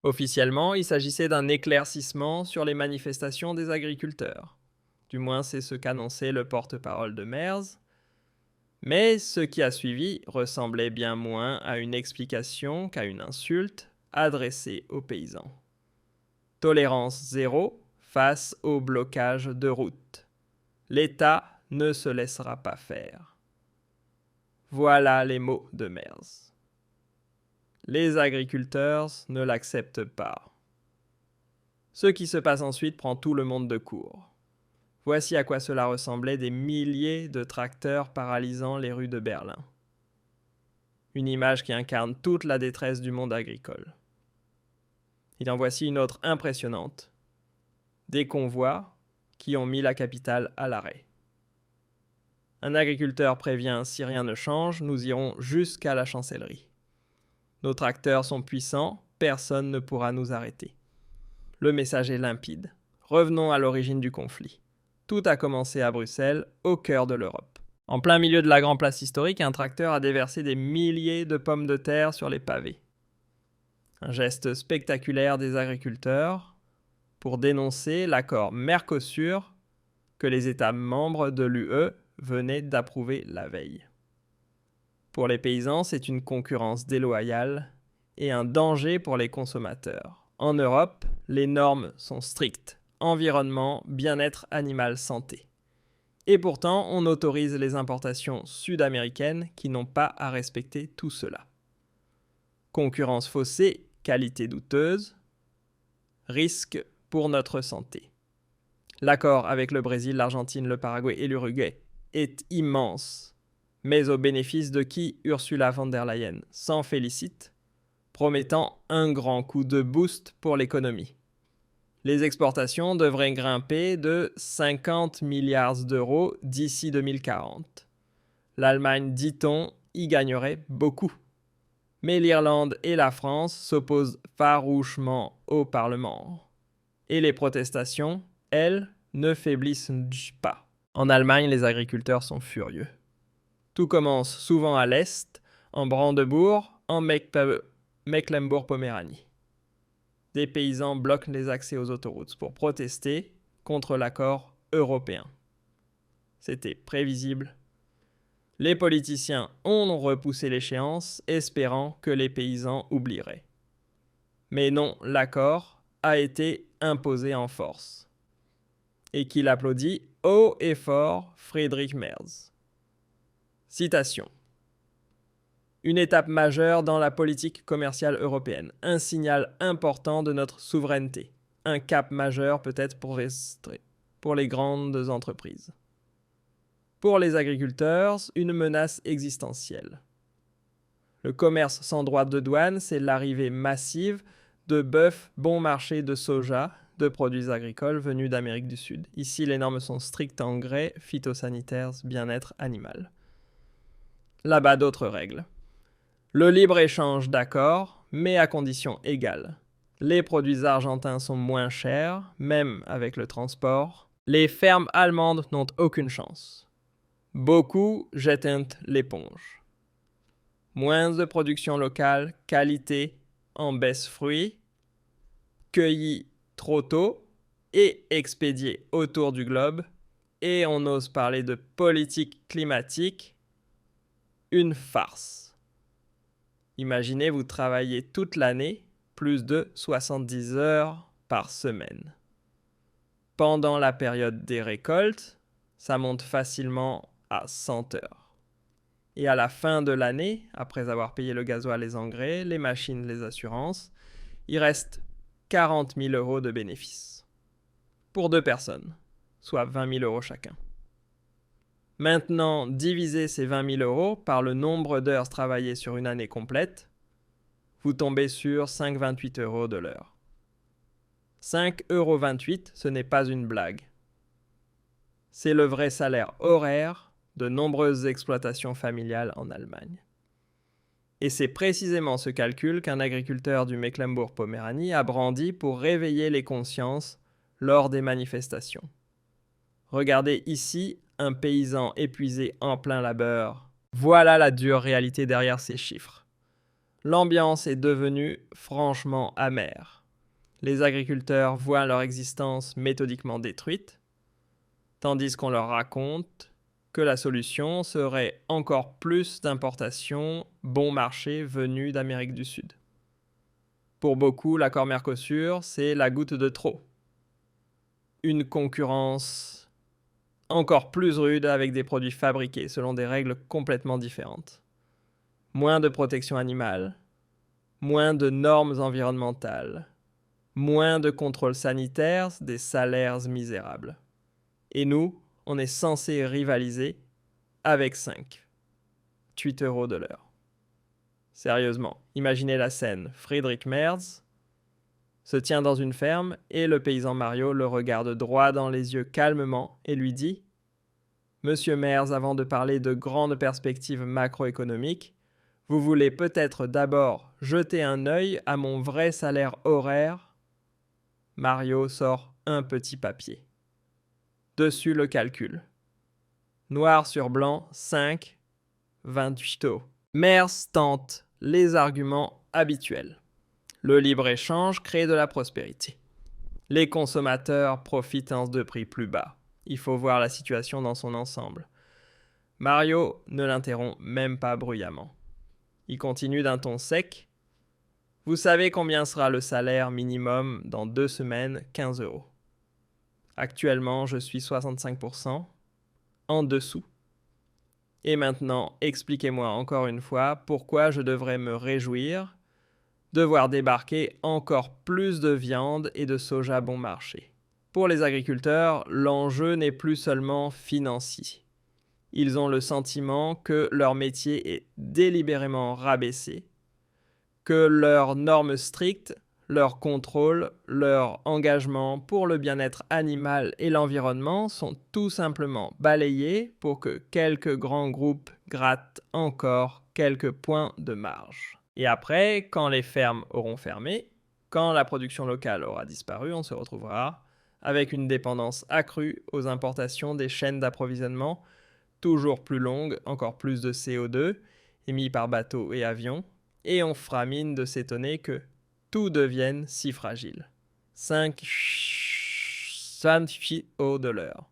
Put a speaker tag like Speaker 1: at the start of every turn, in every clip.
Speaker 1: Officiellement, il s'agissait d'un éclaircissement sur les manifestations des agriculteurs. Du moins, c'est ce qu'annonçait le porte-parole de Merz. Mais ce qui a suivi ressemblait bien moins à une explication qu'à une insulte adressée aux paysans. Tolérance zéro face au blocage de routes. L'État ne se laissera pas faire. Voilà les mots de Merz. Les agriculteurs ne l'acceptent pas. Ce qui se passe ensuite prend tout le monde de court. Voici à quoi cela ressemblait des milliers de tracteurs paralysant les rues de Berlin. Une image qui incarne toute la détresse du monde agricole. Et en voici une autre impressionnante. Des convois qui ont mis la capitale à l'arrêt. Un agriculteur prévient, si rien ne change, nous irons jusqu'à la chancellerie. Nos tracteurs sont puissants, personne ne pourra nous arrêter. Le message est limpide. Revenons à l'origine du conflit. Tout a commencé à Bruxelles, au cœur de l'Europe. En plein milieu de la grande place historique, un tracteur a déversé des milliers de pommes de terre sur les pavés. Un geste spectaculaire des agriculteurs pour dénoncer l'accord Mercosur que les États membres de l'UE venaient d'approuver la veille. Pour les paysans, c'est une concurrence déloyale et un danger pour les consommateurs. En Europe, les normes sont strictes. Environnement, bien-être animal, santé. Et pourtant, on autorise les importations sud-américaines qui n'ont pas à respecter tout cela. Concurrence faussée, qualité douteuse, risque pour notre santé. L'accord avec le Brésil, l'Argentine, le Paraguay et l'Uruguay est immense, mais au bénéfice de qui Ursula von der Leyen s'en félicite, promettant un grand coup de boost pour l'économie. Les exportations devraient grimper de 50 milliards d'euros d'ici 2040. L'Allemagne, dit-on, y gagnerait beaucoup. Mais l'Irlande et la France s'opposent farouchement au Parlement. Et les protestations, elles, ne faiblissent pas. En Allemagne, les agriculteurs sont furieux. Tout commence souvent à l'est, en Brandebourg, en Mecklembourg-Poméranie. Des paysans bloquent les accès aux autoroutes pour protester contre l'accord européen. C'était prévisible. Les politiciens ont repoussé l'échéance, espérant que les paysans oublieraient. Mais non, l'accord a été imposé en force. Et qu'il applaudit haut et fort Friedrich Merz. Citation. Une étape majeure dans la politique commerciale européenne, un signal important de notre souveraineté, un cap majeur peut-être pour les grandes entreprises. Pour les agriculteurs, une menace existentielle. Le commerce sans droit de douane, c'est l'arrivée massive de bœuf bon marché de soja, de produits agricoles venus d'Amérique du Sud. Ici, les normes sont strictes en engrais, phytosanitaires, bien-être animal. Là-bas, d'autres règles. Le libre-échange, d'accord, mais à conditions égales. Les produits argentins sont moins chers, même avec le transport. Les fermes allemandes n'ont aucune chance. Beaucoup jettent l'éponge. Moins de production locale, qualité en baisse fruits, cueillis trop tôt et expédiés autour du globe. Et on ose parler de politique climatique, une farce. Imaginez, vous travaillez toute l'année, plus de 70 heures par semaine. Pendant la période des récoltes, ça monte facilement à 100 heures. Et à la fin de l'année, après avoir payé le gasoil, les engrais, les machines, les assurances, il reste 40 000 euros de bénéfices. Pour 2 personnes, soit 20 000 euros chacun. Maintenant, divisez ces 20 000 euros par le nombre d'heures travaillées sur une année complète, vous tombez sur 5,28 euros de l'heure. 5,28 euros, ce n'est pas une blague. C'est le vrai salaire horaire de nombreuses exploitations familiales en Allemagne. Et c'est précisément ce calcul qu'un agriculteur du Mecklembourg-Poméranie a brandi pour réveiller les consciences lors des manifestations. Regardez ici un paysan épuisé en plein labeur. Voilà la dure réalité derrière ces chiffres. L'ambiance est devenue franchement amère. Les agriculteurs voient leur existence méthodiquement détruite, tandis qu'on leur raconte que la solution serait encore plus d'importations bon marché venues d'Amérique du Sud. Pour beaucoup, l'accord Mercosur, c'est la goutte de trop. Une concurrence encore plus rude avec des produits fabriqués selon des règles complètement différentes. Moins de protection animale, moins de normes environnementales, moins de contrôles sanitaires, des salaires misérables. Et nous, on est censé rivaliser avec 5. 8 € de l'heure. Sérieusement, imaginez la scène. Friedrich Merz se tient dans une ferme et le paysan Mario le regarde droit dans les yeux calmement et lui dit « Monsieur Merz, avant de parler de grandes perspectives macroéconomiques, vous voulez peut-être d'abord jeter un œil à mon vrai salaire horaire ?» Mario sort un petit papier. Dessus le calcul. Noir sur blanc, 5, 28 €. Merz tente les arguments habituels. Le libre-échange crée de la prospérité. Les consommateurs profitent de prix plus bas. Il faut voir la situation dans son ensemble. Mario ne l'interrompt même pas bruyamment. Il continue d'un ton sec. Vous savez combien sera le salaire minimum dans 2 semaines? 15 €. Actuellement, je suis 65% en dessous. Et maintenant, expliquez-moi encore une fois pourquoi je devrais me réjouir de voir débarquer encore plus de viande et de soja bon marché. Pour les agriculteurs, l'enjeu n'est plus seulement financier. Ils ont le sentiment que leur métier est délibérément rabaissé, que leurs normes strictes, leurs contrôles, leur engagement pour le bien-être animal et l'environnement sont tout simplement balayés pour que quelques grands groupes grattent encore quelques points de marge. Et après, quand les fermes auront fermé, quand la production locale aura disparu, on se retrouvera avec une dépendance accrue aux importations des chaînes d'approvisionnement toujours plus longues, encore plus de CO2 émis par bateaux et avions, et on fera mine de s'étonner que tout devienne si fragile. 5 € de l'heure.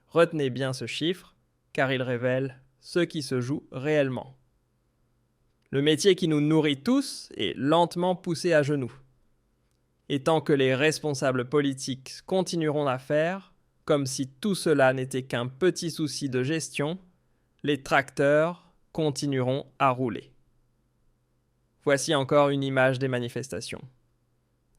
Speaker 1: Retenez bien ce chiffre, car il révèle ce qui se joue réellement. Le métier qui nous nourrit tous est lentement poussé à genoux. Et tant que les responsables politiques continueront à faire, comme si tout cela n'était qu'un petit souci de gestion, les tracteurs continueront à rouler. Voici encore une image des manifestations.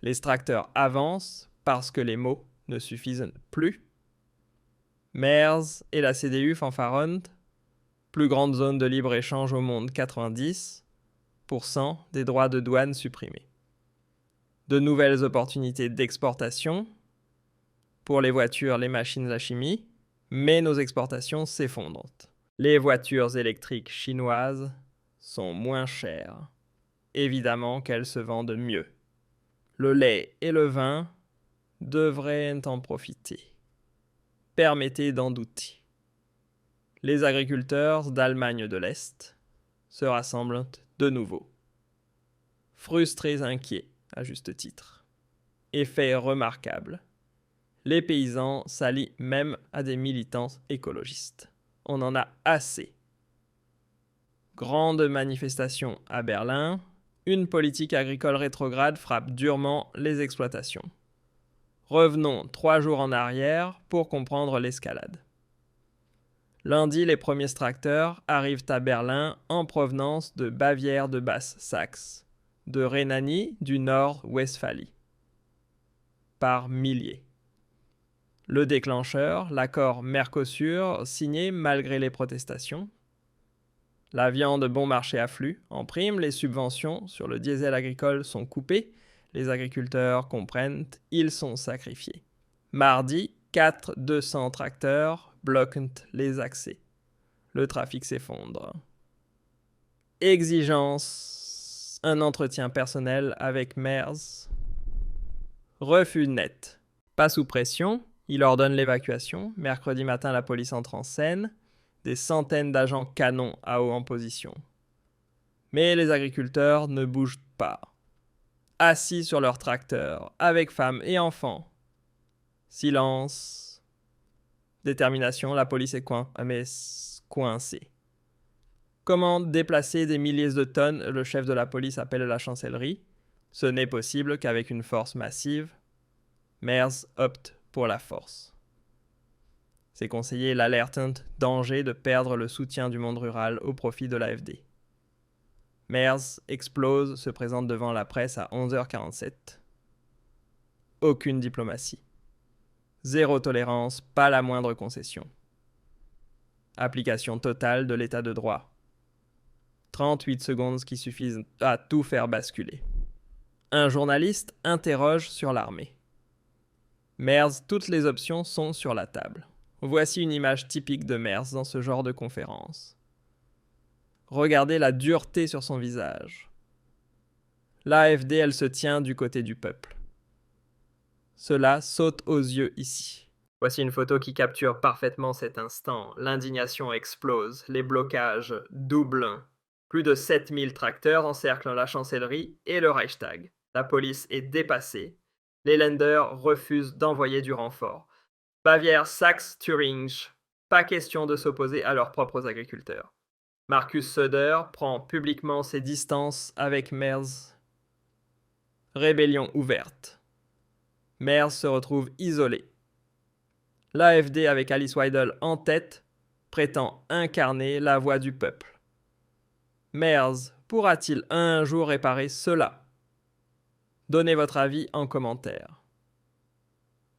Speaker 1: Les tracteurs avancent parce que les mots ne suffisent plus. Merz et la CDU fanfaronnent. Plus grande zone de libre-échange au monde, 90% des droits de douane supprimés. De nouvelles opportunités d'exportation pour les voitures, les machines à chimie, mais nos exportations s'effondrent. Les voitures électriques chinoises sont moins chères. Évidemment qu'elles se vendent mieux. Le lait et le vin devraient en profiter. Permettez d'en douter. Les agriculteurs d'Allemagne de l'Est se rassemblent de nouveau. Frustrés, inquiets, à juste titre. Effet remarquable. Les paysans s'allient même à des militants écologistes. On en a assez. Grande manifestation à Berlin. Une politique agricole rétrograde frappe durement les exploitations. Revenons 3 jours en arrière pour comprendre l'escalade. Lundi, les premiers tracteurs arrivent à Berlin en provenance de Bavière de Basse-Saxe, de Rhénanie du Nord-Westphalie. Par milliers. Le déclencheur, l'accord Mercosur, signé malgré les protestations. La viande bon marché afflue. En prime, les subventions sur le diesel agricole sont coupées. Les agriculteurs comprennent, ils sont sacrifiés. Mardi, 200 tracteurs bloquent les accès. Le trafic s'effondre. Exigence. Un entretien personnel avec Merz. Refus net. Pas sous pression, il ordonne l'évacuation. Mercredi matin, la police entre en scène. Des centaines d'agents canons à haut en position. Mais les agriculteurs ne bougent pas, assis sur leur tracteur, avec femmes et enfants. Silence. Détermination, la police est coincée. Comment déplacer des milliers de tonnes? Le chef de la police appelle la chancellerie. Ce n'est possible qu'avec une force massive. Mears opte pour la force. Ses conseillers l'alertent danger de perdre le soutien du monde rural au profit de l'AfD. Mears explose, se présente devant la presse à 11h47. Aucune diplomatie. Zéro tolérance, pas la moindre concession. Application totale de l'état de droit. 38 secondes qui suffisent à tout faire basculer. Un journaliste interroge sur l'armée. Mears, toutes les options sont sur la table. Voici une image typique de Mears dans ce genre de conférence. Regardez la dureté sur son visage. L'AfD, elle se tient du côté du peuple. Cela saute aux yeux ici. Voici une photo qui capture parfaitement cet instant. L'indignation explose, les blocages doublent. Plus de 7000 tracteurs encerclent la chancellerie et le Reichstag. La police est dépassée. Les Länder refusent d'envoyer du renfort. Bavière, Saxe, Thuringe, pas question de s'opposer à leurs propres agriculteurs. Markus Söder prend publiquement ses distances avec Mears. Rébellion ouverte. Mears se retrouve isolé. L'AfD avec Alice Weidel en tête prétend incarner la voix du peuple. Mears pourra-t-il un jour réparer cela? Donnez votre avis en commentaire.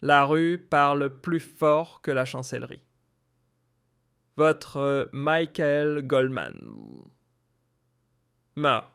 Speaker 1: La rue parle plus fort que la chancellerie. Votre Michael Goldman. Ma.